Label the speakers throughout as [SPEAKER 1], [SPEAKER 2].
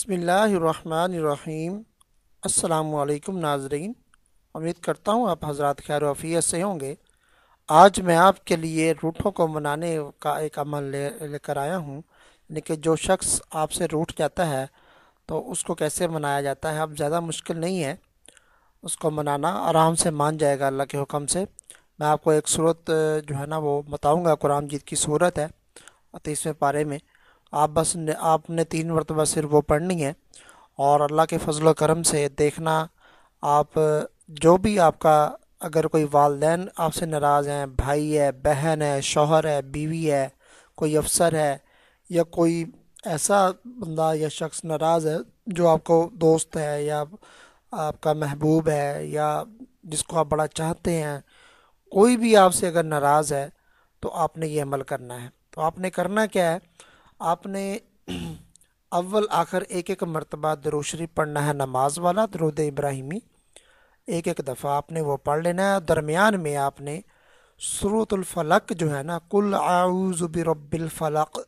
[SPEAKER 1] بسم اللہ الرحمن الرحیم۔ السلام علیکم ناظرین، امید کرتا ہوں آپ حضرات خیر و عافیت سے ہوں گے۔ آج میں آپ کے لیے روٹوں کو منانے کا ایک عمل لے کر آیا ہوں، یعنی کہ جو شخص آپ سے روٹھ جاتا ہے تو اس کو کیسے منایا جاتا ہے۔ اب زیادہ مشکل نہیں ہے اس کو منانا، آرام سے مان جائے گا اللہ کے حکم سے۔ میں آپ کو ایک صورت جو ہے نا وہ بتاؤں گا، قرآن مجید کی صورت ہے 30ویں پارے میں۔ آپ نے 3 مرتبہ صرف وہ پڑھنی ہے، اور اللہ کے فضل و کرم سے دیکھنا آپ جو بھی آپ کا، اگر کوئی والدین آپ سے ناراض ہیں، بھائی ہے، بہن ہے، شوہر ہے، بیوی ہے، کوئی افسر ہے، یا کوئی ایسا بندہ یا شخص ناراض ہے جو آپ کو دوست ہے یا آپ کا محبوب ہے یا جس کو آپ بڑا چاہتے ہیں، کوئی بھی آپ سے اگر ناراض ہے تو آپ نے یہ عمل کرنا ہے۔ تو آپ نے کرنا کیا ہے، آپ نے اول آخر ایک ایک مرتبہ درود شریف پڑھنا ہے، نماز والا درود ابراہیمی ایک ایک دفعہ آپ نے وہ پڑھ لینا ہے۔ درمیان میں آپ نے سورۃ الفلق جو ہے نا، قل اعوذ برب الفلق،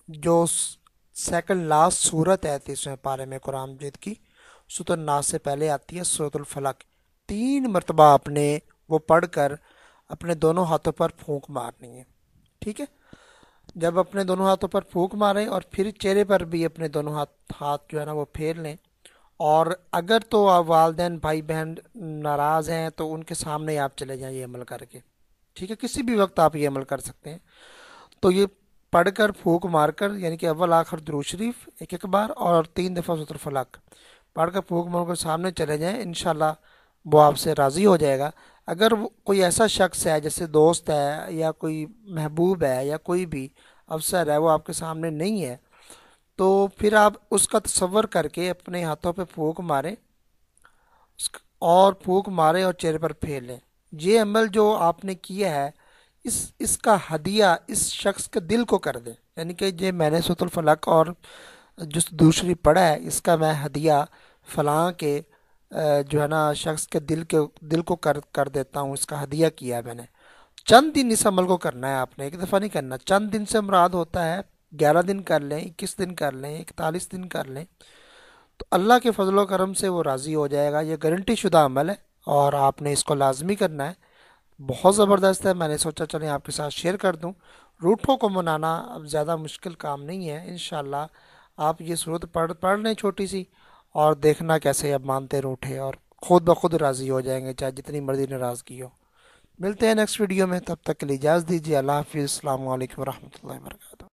[SPEAKER 1] جو سیکنڈ لاسٹ صورت ہے 30ویں پارے میں قرآن مجید کی، سورۃ الناس سے پہلے آتی ہے سورۃ الفلق، 3 مرتبہ آپ نے وہ پڑھ کر اپنے دونوں ہاتھوں پر پھونک مارنی ہے، ٹھیک ہے۔ جب اپنے دونوں ہاتھوں پر پھونک ماریں اور پھر چہرے پر بھی اپنے دونوں ہاتھ جو ہے نا وہ پھیر لیں، اور اگر تو آپ والدین بھائی بہن ناراض ہیں تو ان کے سامنے آپ چلے جائیں یہ عمل کر کے، ٹھیک ہے، کسی بھی وقت آپ یہ عمل کر سکتے ہیں۔ تو یہ پڑھ کر پھونک مار کر، یعنی کہ اول آخر درود شریف ایک ایک بار اور 3 دفعہ سورۃ الفلق پڑھ کر پھونک مار کر سامنے چلے جائیں، انشاءاللہ وہ آپ سے راضی ہو جائے گا۔ اگر کوئی ایسا شخص ہے جیسے دوست ہے یا کوئی محبوب ہے یا کوئی بھی افسر ہے، وہ آپ کے سامنے نہیں ہے، تو پھر آپ اس کا تصور کر کے اپنے ہاتھوں پہ پھونک ماریں، اور پھونک ماریں اور چہرے پر پھیر لیں۔ یہ عمل جو آپ نے کیا ہے، اس کا ہدیہ اس شخص کے دل کو کر دیں، یعنی کہ یہ میں نے سورۃ الفلق اور جو دوسری پڑھا ہے اس کا میں ہدیہ فلاں کے جو ہے نا شخص کے دل کو کر دیتا ہوں، اس کا ہدیہ کیا ہے میں نے۔ چند دن اس عمل کو کرنا ہے، آپ نے ایک دفعہ نہیں کرنا، چند دن سے مراد ہوتا ہے 11 دن کر لیں، 21 دن کر لیں، 41 دن کر لیں، تو اللہ کے فضل و کرم سے وہ راضی ہو جائے گا۔ یہ گارنٹی شدہ عمل ہے اور آپ نے اس کو لازمی کرنا ہے، بہت زبردست ہے۔ میں نے سوچا چلیں آپ کے ساتھ شیئر کر دوں۔ روٹوں کو منانا اب زیادہ مشکل کام نہیں ہے، انشاءاللہ آپ یہ صورت پڑھ لیں چھوٹی سی، اور دیکھنا کیسے اب مانتے روٹھے اور خود بخود راضی ہو جائیں گے، چاہے جتنی مرضی ناراضگی ہو۔ ملتے ہیں نیکسٹ ویڈیو میں، تب تک کے لیے اجازت دیجیے، اللہ حافظ، السلام علیکم ورحمۃ اللہ وبرکاتہ۔